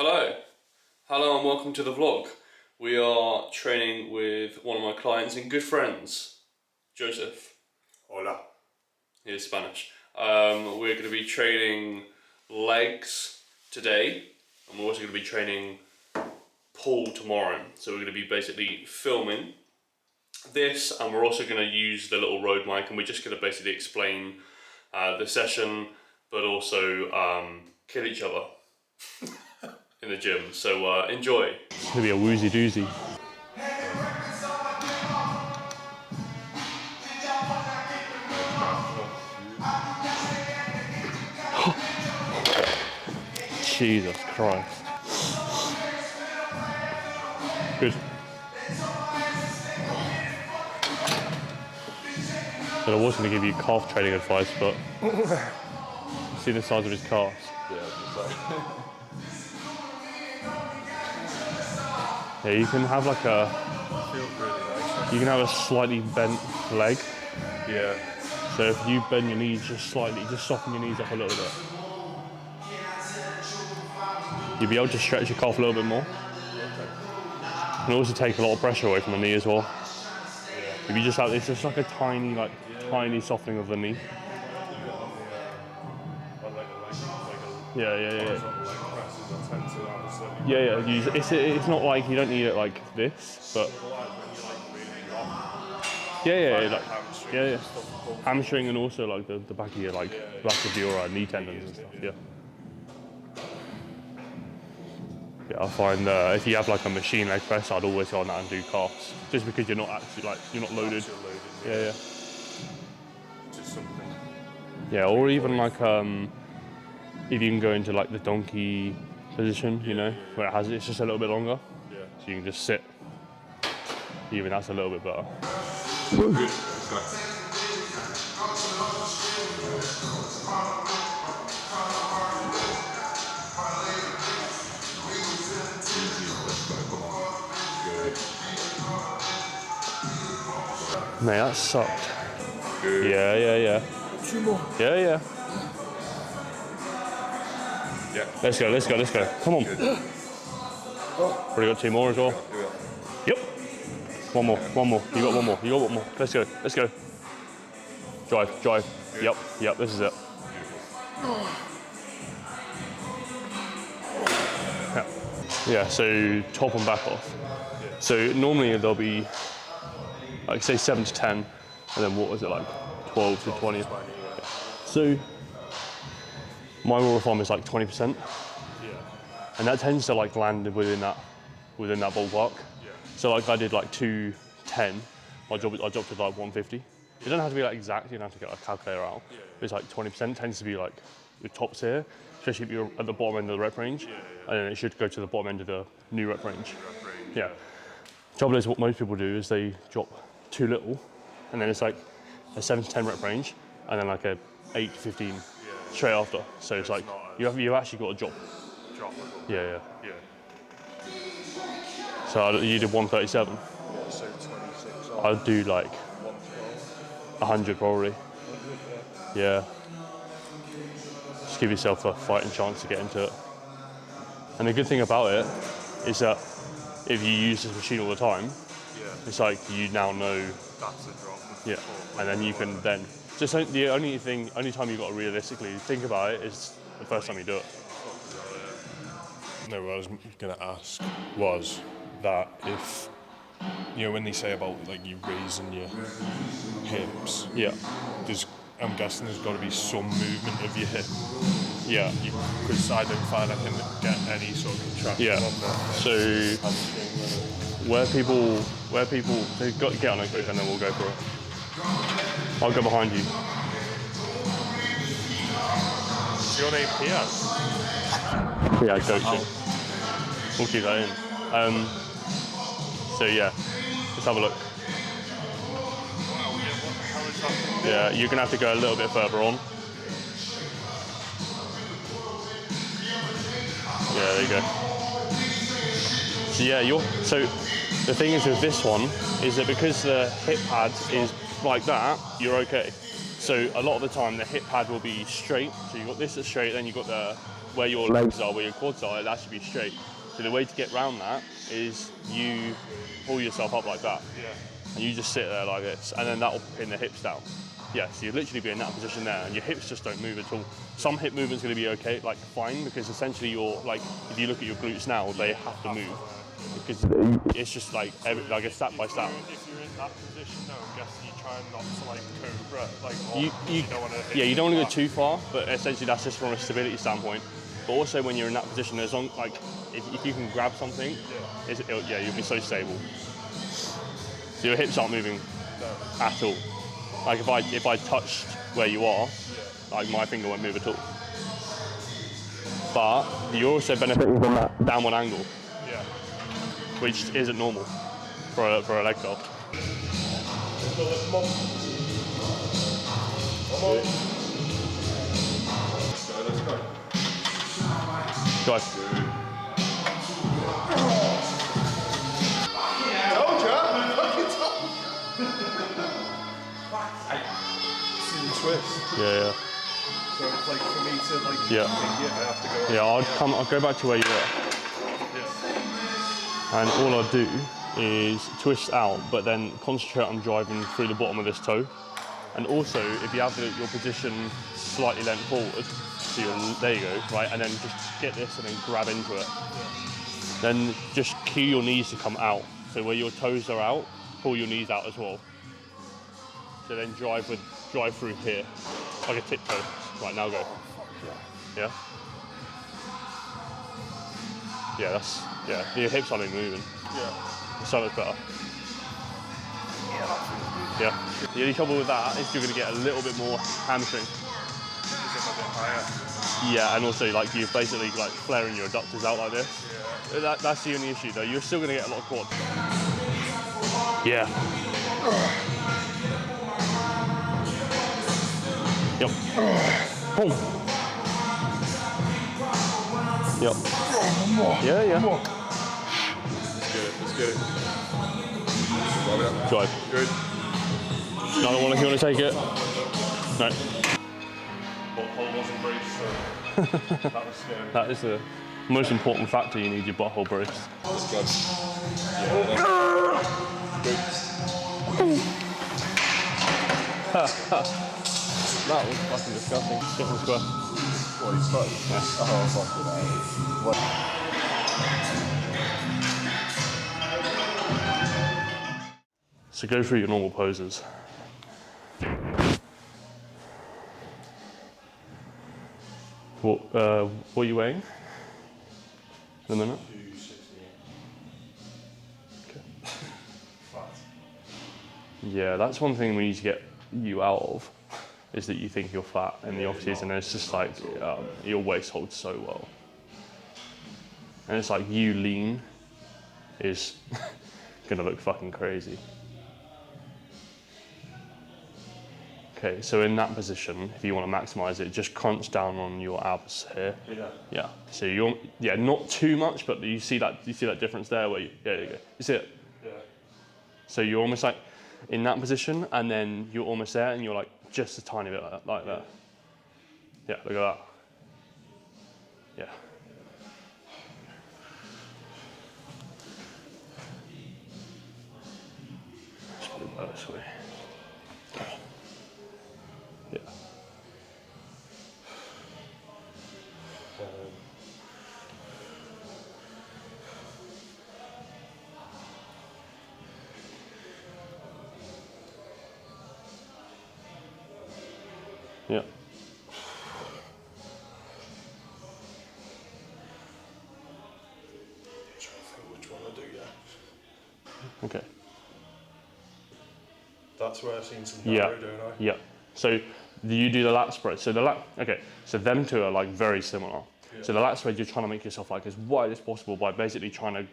Hello and welcome to the vlog. We are training with one of my clients and good friends, Joseph. Hola. He is Spanish. We're going to be training legs today, and we're also going to be training pull tomorrow. So we're going to be basically filming this, and we're also going to use the little Rode mic, and we're just going to basically explain the session, but also kill each other in the gym. So enjoy. It's going to be a woozy doozy. Jesus Christ. Good. So I was going to give you calf training advice, but see the size of his calves. Yeah, you can have like you can have a slightly bent leg. Yeah. So if you bend your knees just slightly, just soften your knees up a little bit, you'll be able to stretch your calf a little bit more. And also take a lot of pressure away from the knee as well. Yeah. If you just have, it's just like a tiny, tiny softening of the knee. Yeah. It's not like you don't need it like this, but yeah. Hamstring and also like the back of your back of your knee tendons and stuff. Yeah. Yeah, I find if you have like a machine leg press, I'd always go on that and do calves, just because you're not actually you're not loaded. Yeah. Just something. Yeah, or even like if you can go into like the donkey position, you know, where it's just a little bit longer. Yeah. So you can just sit. Even that's a little bit better. Good. Mate, that sucked. Good. Yeah. 2 more. Yeah. Yeah. Let's go. Come on. Already got 2 more as well. Yep. One more. You got one more. Let's go. Drive. Yep. This is it. Yeah. So top and back off. So normally there'll be like say 7 to 10, and then what was it like 12 to 20? So my rule of thumb is like 20%. Yeah. And that tends to like land within that ballpark. Yeah. So like I did like 210. I dropped to like 150. It doesn't have to be like exact. You don't have to get a calculator out. Yeah. It's like 20% tends to be like the tops here, especially if you're at the bottom end of the rep range. Yeah. And then it should go to the bottom end of the new rep range. Yeah. Trouble is, what most people do is they drop too little, and then it's like a 7 to 10 rep range, and then like a 8 to 15 straight after. So it's like you've actually got to drop. Yeah. So you did 137. Yeah, so 26. I'd do like 100 probably. Yeah. Just give yourself a fighting chance to get into it. And the good thing about it is that if you use this machine all the time, it's like you now know. That's the drop. Yeah. And then you can then. Just the only time you've got to realistically think about it is the first time you do it. No, what I was going to ask was that if, you know, when they say about like you raising your hips, I'm guessing there's got to be some movement of your hip. Yeah. Because I don't find I can get any sort of contraction on there. So where people so get on it quick and then we'll go for it. I'll go behind you. Is your name Piaz? Yeah, coaching. We'll keep that in. So yeah, let's have a look. Yeah, you're gonna have to go a little bit further on. Yeah, there you go. So yeah, so the thing is with this one is that because the hip pad is like that, you're okay. So a lot of the time the hip pad will be straight. So you've got this as straight, then you've got the where your legs are, where your quads are, that should be straight. So the way to get around that is you pull yourself up like that. Yeah. And you just sit there like this, and then that will pin the hips down. Yeah, so you'll literally be in that position there, and your hips just don't move at all. Some hip movement's going to be okay, like fine, because essentially you're like, if you look at your glutes now, they have to move, because it's just like a step by step. If you're in that position though, I'm guessing you try not to like cobra, like You don't want to. Yeah, you don't want to go too far, but essentially that's just from a stability standpoint. But also when you're in that position, as long like if you can grab something, you'll be so stable. So your hips aren't moving at all. Like if I touched where you are, like my finger won't move at all. But you're also benefiting from that downward angle, which isn't normal for a leg curl. Let's go. Go on. Told ya! Fucking twist. Yeah. So it's like for me to like Yeah. think it, I have to go. Yeah, I'll go back to where you were. And all I'll do is twist out, but then concentrate on driving through the bottom of this toe. And also, if you have your position slightly leant forward, so there you go, right, and then just get this and then grab into it. Then just cue your knees to come out. So where your toes are out, pull your knees out as well. So then drive through here, like a tiptoe. Right, now go. Yeah? Yeah, your hips aren't even moving. Yeah. So much better. Yeah. The only trouble with that is you're going to get a little bit more hamstring. Is it a bit higher? Yeah, and also like you're basically like flaring your adductors out like this. Yeah. That's the only issue though. You're still going to get a lot of quad. Yeah. Yep. Boom. Yep. Yeah. Let's get it. Drive. Good. Another one if you want to take it. No. Butthole wasn't braced, so that was scary. That is the most important factor. You need your butthole braced. That's good. That was fucking disgusting. Different square. What, he's fine? Oh, fucking hell. So go through your normal poses. What are you weighing? In a minute? 268. Okay. Fat. Yeah, that's one thing we need to get you out of, is that you think you're fat in the off season, and it's just like your waist holds so well. And it's like you lean is gonna look fucking crazy. Okay, so in that position, if you want to maximize it, just crunch down on your abs here. Yeah. So you're not too much, but you see that difference there where there you go. You see it? Yeah. So you're almost like in that position, and then you're almost there, and you're like just a tiny bit like that. Yeah, look at that. Yeah. Let's put it back this way. Yeah. Yeah. Which one I do, yeah. Okay. That's where I've seen some Yeah. gyro, don't I? Yeah. So you do the lat spread. So so them two are like very similar. Yeah. So the lat spread, you're trying to make yourself like as wide as possible by basically trying to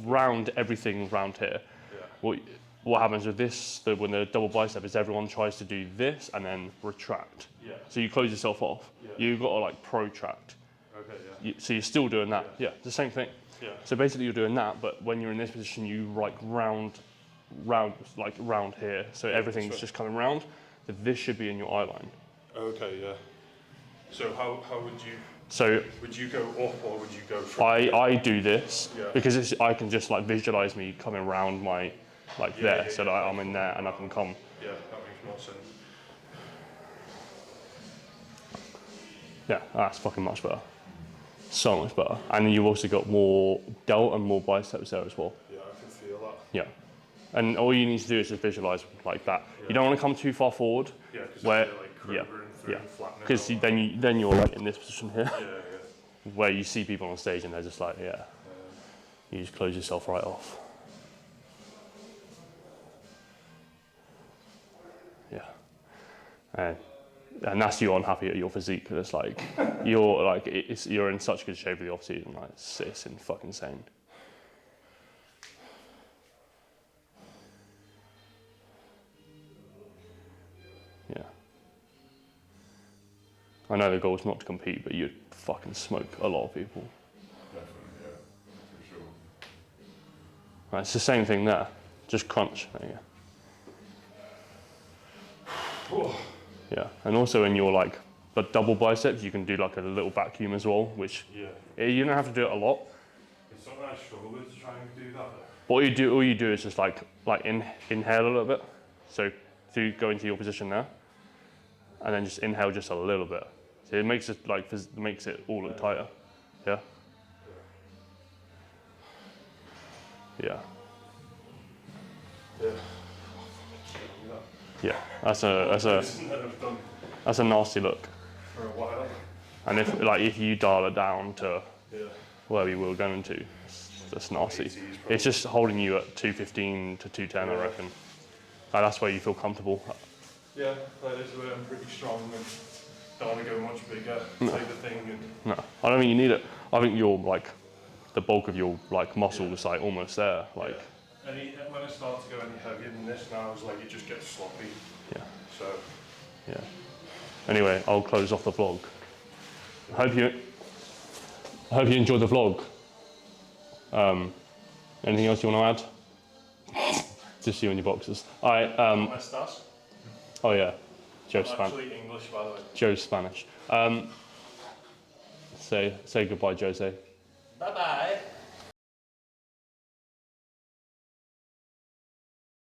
round everything round here. Yeah. What happens with this, when the double bicep, is everyone tries to do this and then retract. Yeah. So you close yourself off. Yeah. You've got to like protract. Okay, yeah. So you're still doing that. Yeah, the same thing. Yeah. So basically you're doing that, but when you're in this position, you like round here. So everything's just coming round. that this should be in your eye line. Okay, yeah. So how would you? So Would you go up or would you go from? I do this Yeah. because I can just like visualize me coming around my there, so that I'm in there and I can come. Yeah, that makes more sense. Yeah, that's fucking much better. So much better. And you've also got more delt and more biceps there as well. Yeah, I can feel that. Yeah. And all you need to do is just visualize like that. Yeah. You don't want to come too far forward. Yeah, because where, like through and flattening. Because then you're like in this position here, Yeah. where you see people on stage and they're just like, yeah. You just close yourself right off. Yeah. And that's you unhappy at your physique, because it's like you're in such good shape with the off season, like it's fucking insane. Yeah. I know the goal is not to compete, but you'd fucking smoke a lot of people. Definitely, yeah, for sure. Right, it's the same thing there, just crunch. There you go. Oh. Yeah, and also in your like the double biceps, you can do like a little vacuum as well, which you don't have to do it a lot. It's something I struggle with to try and do that. All you do is just like inhale a little bit, so to go into your position there, and then just inhale just a little bit. So it makes it makes it all look tighter. Yeah. Yeah. Yeah. Yeah. That's a nasty look. For a while. And if you dial it down to where we were going to, that's nasty. It's just holding you at 215 to 210, I reckon. Like, that's where you feel comfortable. Yeah, that is where I'm pretty strong and don't want to go much bigger type of thing. And No, I don't think you need it. I think you're like the bulk of your like muscle is like almost there. Like when I start to go any heavier than this now, it's like it just gets sloppy. yeah, So yeah. Anyway, I'll close off the vlog. I hope you enjoyed the vlog. Anything else you want to add? Just you and your boxes. All right. my stats. Oh yeah, Joe's Spanish. Actually English, by the way. Joe's Spanish. Say goodbye, Jose. Bye bye.